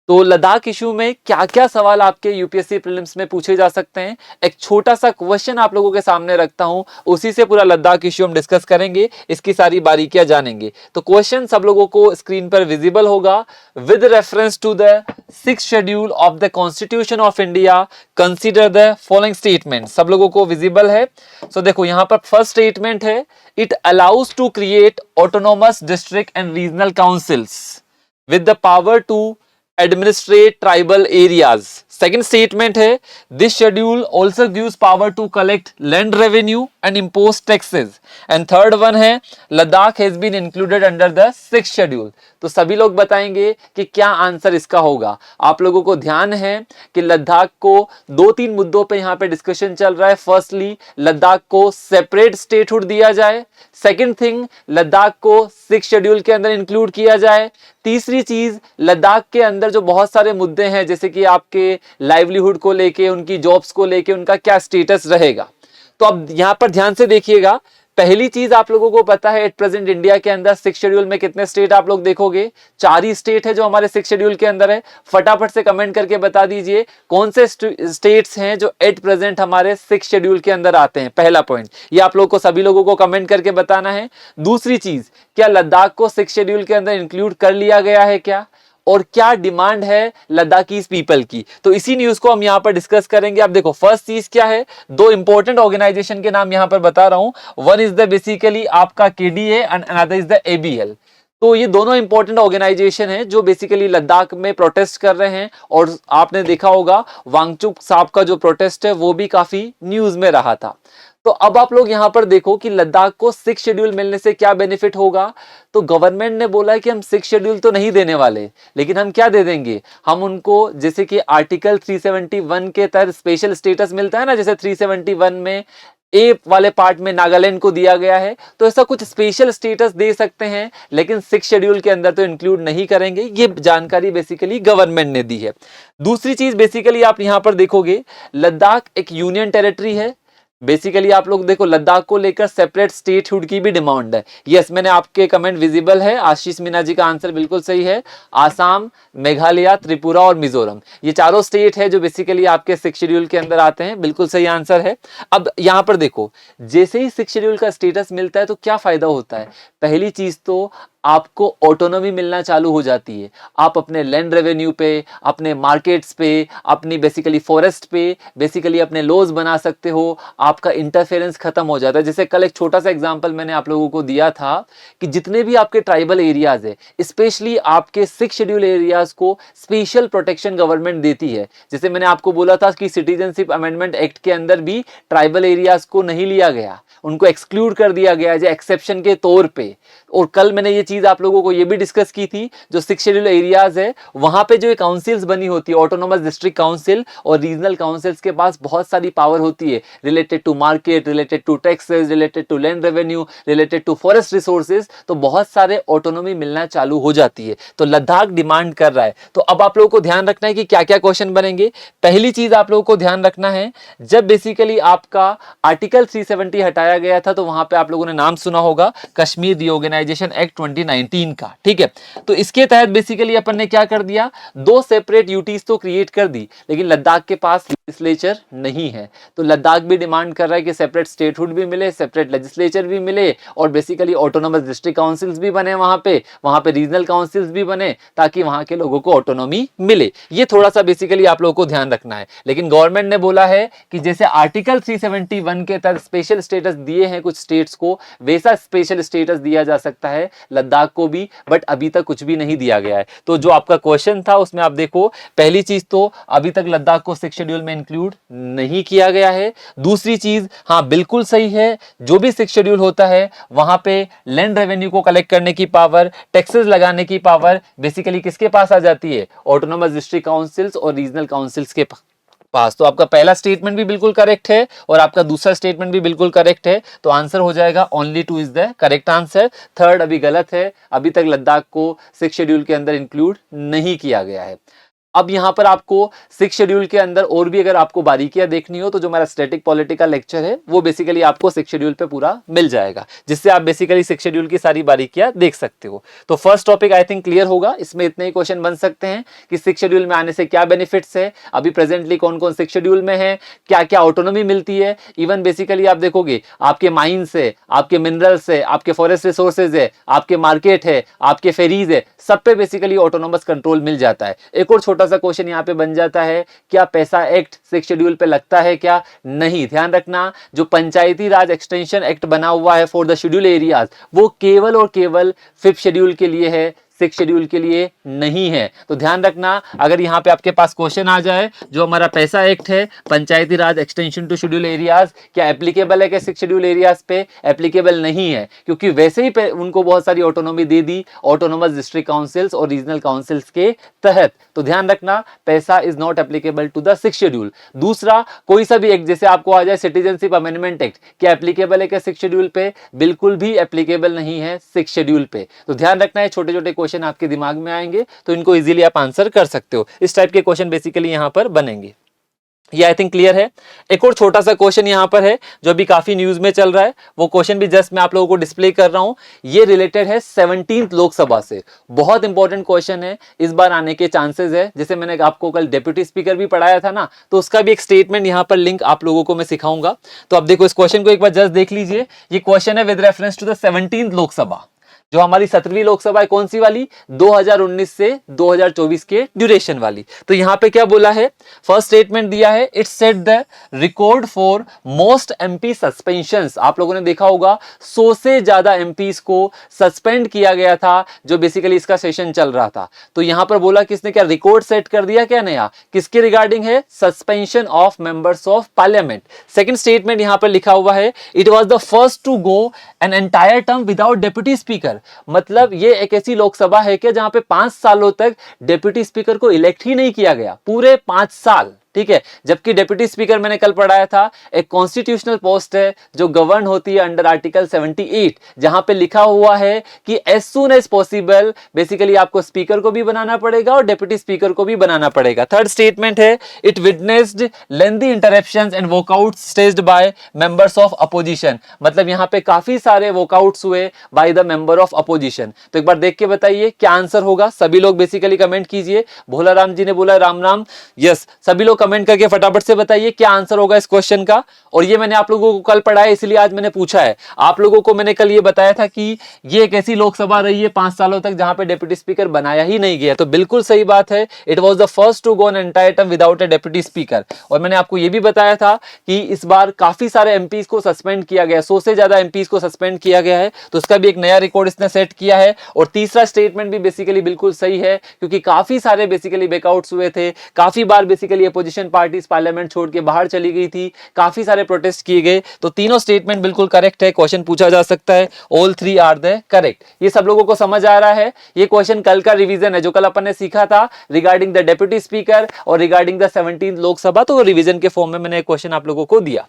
तो लद्दाख इशू में क्या क्या सवाल आपके यूपीएससी प्रीलिम्स में पूछे जा सकते हैं, एक छोटा सा क्वेश्चन आप लोगों के सामने रखता हूं, उसी से पूरा लद्दाख इशू हम डिस्कस करेंगे, इसकी सारी बारीकियां जानेंगे। तो क्वेश्चन सब लोगों को स्क्रीन पर विजिबल होगा। With reference to the 6th schedule of the constitution of India consider the following statement, सब लोगों को विजिबल है। सो देखो यहां पर फर्स्ट स्टेटमेंट है, it allows to create autonomous district and regional councils with the power to administrate tribal areas. Second statement है, this schedule also gives power to collect land revenue and impose taxes. And third one है, Ladakh has been included under the 6th schedule. तो सभी लोग बताएंगे कि क्या answer इसका होगा। आप लोगों को ध्यान है कि लद्दाख को 2-3 मुद्दों पे यहाँ पे डिस्कशन चल रहा है। फर्स्टली लद्दाख को सेपरेट स्टेटहुड दिया जाए, सेकंड थिंग लद्दाख को 6th शेड्यूल के अंदर इंक्लूड किया जाए, तीसरी चीज लद्दाख के अंदर जो बहुत सारे मुद्दे हैं जैसे कि आपके लाइवलीहुड को लेके, उनकी जॉब्स को लेके उनका क्या स्टेटस रहेगा। तो अब यहां पर ध्यान से देखिएगा, पहली चीज आप लोगों को पता है एट प्रेजेंट इंडिया के अंदर 6th शेड्यूल में कितने स्टेट आप लोग देखोगे, 4 ही स्टेट है जो हमारे 6th शेड्यूल के अंदर है। फटाफट से कमेंट करके बता दीजिए कौन से स्टेट्स हैं जो एट प्रेजेंट हमारे 6th शेड्यूल के अंदर आते हैं। पहला पॉइंट ये आप लोग को सभी लोगों को कमेंट करके बताना है। दूसरी चीज, क्या लद्दाख को 6th शेड्यूल के अंदर इंक्लूड कर लिया गया है क्या, और क्या डिमांड है लद्दाखीज पीपल की, तो इसी न्यूज को हम यहां पर डिस्कस करेंगे। आप देखो फर्स्ट चीज क्या है, 2 इंपॉर्टेंट ऑर्गेनाइजेशन के नाम यहां पर बता रहा हूं। वन इज द बेसिकली आपका KDA and another is the ABL. तो ये दोनों इंपॉर्टेंट ऑर्गेनाइजेशन है जो बेसिकली लद्दाख में प्रोटेस्ट कर रहे हैं, और आपने देखा होगा वांगचुक साहब का जो प्रोटेस्ट है वो भी काफी न्यूज में रहा था। तो अब आप लोग यहां पर देखो कि लद्दाख को 6th शेड्यूल मिलने से क्या बेनिफिट होगा। तो गवर्नमेंट ने बोला है कि हम 6th शेड्यूल तो नहीं देने वाले, लेकिन हम क्या दे देंगे, हम उनको जैसे कि आर्टिकल 371 के तहत स्पेशल स्टेटस मिलता है ना, जैसे 371 में ए वाले पार्ट में नागालैंड को दिया गया है, तो ऐसा कुछ स्पेशल स्टेटस दे सकते हैं, लेकिन 6th शेड्यूल के अंदर तो इंक्लूड नहीं करेंगे। ये जानकारी बेसिकली गवर्नमेंट ने दी है। दूसरी चीज बेसिकली आप यहां पर देखोगे, लद्दाख एक यूनियन टेरिटरी है। बेसिकली आप लोग देखो लद्दाख को लेकर सेपरेट स्टेटहुड की भी डिमांड है। यस, मैंने आपके कमेंट विजिबल है, आशीष मीना जी का आंसर बिल्कुल सही है। आसाम, मेघालय, त्रिपुरा और मिजोरम, ये चारों स्टेट है जो बेसिकली आपके 6th शेड्यूल के अंदर आते हैं, बिल्कुल सही आंसर है। अब यहां पर देखो, जैसे ही 6th शेड्यूल का स्टेटस मिलता है तो क्या फायदा होता है। पहली चीज तो आपको ऑटोनॉमी मिलना चालू हो जाती है। आप अपने लैंड रेवेन्यू पे, अपने मार्केट्स पे, अपनी बेसिकली फॉरेस्ट पे बेसिकली अपने लॉज बना सकते हो। आपका इंटरफेरेंस खत्म हो जाता है। जैसे कल एक छोटा सा एग्जांपल मैंने आप लोगों को दिया था कि जितने भी आपके ट्राइबल एरियाज है, स्पेशली आपके 6th शेड्यूल एरियाज को स्पेशल प्रोटेक्शन गवर्नमेंट देती है। जैसे मैंने आपको बोला था कि सिटीजनशिप अमेंडमेंट एक्ट के अंदर भी ट्राइबल एरियाज को नहीं लिया गया, उनको एक्सक्लूड कर दिया गया है एक्सेप्शन के तौर पे। और कल मैंने ये चीज आप लोगों को ये भी डिस्कस की थी, जो 6th शेड्यूल एरियाज है वहां पे जो काउंसिल्स बनी होती है, ऑटोनोमस डिस्ट्रिक्ट काउंसिल और रीजनल काउंसिल्स के पास बहुत सारी पावर होती है related to market, related to taxes, related to land revenue, related to forest resources. तो बहुत सारे ऑटोनॉमी मिलना चालू हो जाती है। तो लद्दाख डिमांड कर रहा है। तो अब आप लोगों को ध्यान रखना है कि क्या क्या क्वेश्चन बनेंगे। पहली चीज आप लोगों को ध्यान रखना है, जब बेसिकली आपका आर्टिकल 370 हटाया गया था तो वहां पे आप लोगों ने नाम सुना होगा कश्मीर रीऑर्गेनाइजेशन एक्ट 2019 का, ठीक है। तो इसके तहत बेसिकली अपन ने क्या कर दिया, 2 सेपरेट यूटीज तो क्रिएट कर दी, लेकिन लद्दाख के पास लेजिस्लेचर नहीं है। तो लद्दाख भी डिमांड कर रहा है कि सेपरेट स्टेटहुड भी मिले, सेपरेट लेजिस्लेचर भी मिले, और बेसिकली ऑटोनोमस डिस्ट्रिक्ट काउंसिल्स भी बने, वहां पे रीजनल काउंसिल्स भी बने, ताकि वहां के लोगों को ऑटोनॉमी मिले। ये थोड़ा सा बेसिकली आप लोगों को ध्यान रखना है। लेकिन गवर्नमेंट ने बोला है कि जैसे आर्टिकल 371 के तहत स्पेशल स्टेटस दिए हैं कुछ स्टेट्स को, वैसा स्पेशल स्टेटस दिया जा सकता है लद्दाख को भी, बट अभी तक कुछ भी नहीं दिया गया है। तो जो आपका क्वेश्चन था उसमें आप देखो, पहली चीज तो अभी तक लद्दाख को 6th शेड्यूल में इंक्लूड नहीं किया गया है। दूसरी चीज, हाँ बिल्कुल सही है, जो भी 6th शेड्यूल होता है वहां पे लैंड रेवेन्यू को कलेक्ट करने की पावर, टैक्सेस लगाने की पावर बेसिकली किसके पास आ जाती है, ऑटोनोमस डिस्ट्रिक्ट काउंसिल्स और रीजनल काउंसिल्स के पास। तो आपका पहला स्टेटमेंट भी बिल्कुल करेक्ट है और आपका दूसरा स्टेटमेंट भी बिल्कुल करेक्ट है। तो आंसर हो जाएगा only 2 is the correct answer. Third अभी गलत है, अभी तक लद्दाख को 6th शेड्यूल के अंदर इंक्लूड नहीं किया गया है। अब यहां पर आपको 6 शेड्यूल के अंदर और भी अगर आपको बारीकियां देखनी हो तो जो हमारा स्टैटिक पॉलिटिकल लेक्चर है वो बेसिकली आपको 6 शेड्यूल पे पूरा मिल जाएगा, जिससे आप बेसिकली 6 शेड्यूल की सारी बारीकियां देख सकते हो। तो first topic I think clear होगा, इसमें इतने ही क्वेश्चन बन सकते हैं कि 6 शेड्यूल में आने से क्या बेनिफिट्स है, अभी प्रेजेंटली कौन कौन 6 शेड्यूल में है, क्या क्या ऑटोनॉमी मिलती है। इवन बेसिकली आप देखोगे आपके माइंस है, आपके मिनरल्स है, आपके फॉरेस्ट रिसोर्सेज है, आपके मार्केट है, आपके फेरीज है, सब पे बेसिकली ऑटोनोमस कंट्रोल मिल जाता है। एक और छोटा सा क्वेश्चन यहाँ पे बन जाता है, क्या पैसा एक्ट 6 शेड्यूल पे लगता है क्या? नहीं। ध्यान रखना, जो पंचायती राज एक्सटेंशन एक्ट बना हुआ है फॉर द शेड्यूल एरियाज, वो केवल और केवल 5th शेड्यूल के लिए है, 6 शेड्यूल के लिए नहीं है। तो ध्यान रखना, अगर यहाँ पे आपके पास क्वेश्चन आ जाए जो हमारा पैसा एक्ट है, पंचायती राज एक्सटेंशन टू शेड्यूल एरियाज, क्या एप्लीकेबल है क्या 6 शेड्यूल एरियाज पे? एप्लीकेबल नहीं है, क्योंकि वैसे ही उनको बहुत सारी ऑटोनॉमी दे दी ऑटोनोमस डिस्ट्रिक्ट काउंसिल्स और रीजनल काउंसिल्स के तहत। तो ध्यान रखना, PESA is not applicable to the 6 schedule. दूसरा, कोई सा भी एक्ट, जैसे आपको आ जाए सिटीजनशिप अमेंडमेंट एक्ट, क्या एप्लीकेबल है क्या 6 शेड्यूल पे? बिल्कुल भी एप्लीकेबल नहीं है 6 शेड्यूल पे। तो ध्यान रखना है, छोटे छोटे क्वेश्चन आपके दिमाग में आएंगे तो इनको इजीली आप आंसर कर सकते हो। इस टाइप के क्वेश्चन बेसिकली यहां पर बनेंगे। ये आई थिंक क्लियर है। एक और छोटा सा क्वेश्चन यहां पर है जो अभी काफी न्यूज में चल रहा है, वो क्वेश्चन भी जस्ट मैं आप लोगों को डिस्प्ले कर रहा हूं। ये रिलेटेड है 17th लोकसभा से, बहुत इंपॉर्टेंट क्वेश्चन है, इस बार आने के चांसेस है। जैसे मैंने आपको कल डेप्यूटी स्पीकर भी पढ़ाया था ना, तो उसका भी एक स्टेटमेंट यहां पर लिंक आप लोगों को मैं सिखाऊंगा। तो अब देखो, इस क्वेश्चन को एक बार जस्ट देख लीजिए। ये क्वेश्चन है with reference to the 17th Lok Sabha. जो हमारी 17वीं लोकसभा है कौन सी वाली? 2019 से 2024 के ड्यूरेशन वाली। तो यहां पे क्या बोला है, फर्स्ट स्टेटमेंट दिया है, it's set the record for most MP suspensions. आप लोगों ने देखा होगा 100 से ज्यादा एमपीज को सस्पेंड किया गया था जो बेसिकली इसका सेशन चल रहा था। तो यहां पर बोला किसने, क्या रिकॉर्ड सेट कर दिया क्या नया? किसके रिगार्डिंग है? Suspension of members of parliament. Second statement यहां पर लिखा हुआ है, it was the first to go an entire term without deputy speaker. मतलब ये एक ऐसी लोकसभा है कि जहां पे 5 सालों तक डेप्यूटी स्पीकर को इलेक्ट ही नहीं किया गया, पूरे 5 साल, ठीक है। जबकि डेप्यूटी स्पीकर मैंने कल पढ़ाया था एक कॉन्स्टिट्यूशनल पोस्ट है जो गवर्न होती है अंडर आर्टिकल 78, जहां पे लिखा हुआ है कि as soon as possible basically आपको स्पीकर को भी बनाना पड़ेगा और डेप्यूटी स्पीकर को भी बनाना पड़ेगा। थर्ड स्टेटमेंट है, it witnessed lengthy interruptions and walkouts staged by members of opposition. मतलब यहां पे काफी सारे वॉकआउट्स हुए by the member of opposition. तो एक बार देख के बताइए क्या आंसर होगा। सभी लोग बेसिकली कमेंट कीजिए। भोला राम जी ने बोला राम राम, यस। सभी लोग कमेंट करके फटाफट से बताइए क्या आंसर होगा इस क्वेश्चन का। और ये मैंने आप लोगों को कल पढ़ाया इसलिए आज मैंने पूछा है। आप लोगों को मैंने कल ये बताया था कि ये एक ऐसी लोकसभा रही है 5 सालों तक जहां पे डेप्यूटी स्पीकर बनाया ही नहीं गया। तो बिल्कुल सही बात है, it was the first to go an entire term without a deputy speaker. और मैंने आपको ये भी बताया था कि इस बार काफी सारे एमपीज को सस्पेंड किया गया, 100 से ज्यादा एमपीज को सस्पेंड किया गया है। तो उसका भी एक नया रिकॉर्ड इसने सेट किया है। और तीसरा स्टेटमेंट भी बेसिकली बिल्कुल सही है, क्योंकि काफी सारे बेसिकली बैकआउट्स हुए थे, काफी बार बेसिकली अपोजिशन पार्टी पार्लियामेंट छोड़ के बाहर चली गई थी, काफी सारे प्रोटेस्ट किए गए। तो तीनों स्टेटमेंट बिल्कुल करेक्ट है, क्वेश्चन पूछा जा सकता है, ऑल 3 आर द करेक्ट। ये सब लोगों को समझ आ रहा है। ये क्वेश्चन कल का रिवीजन है जो कल अपन ने सीखा था रिगार्डिंग द डेप्यूटी स्पीकर और रिगार्डिंग द 17th लोकसभा। तो रिवीजन के फॉर्म में मैंने क्वेश्चन आप लोगों को दिया।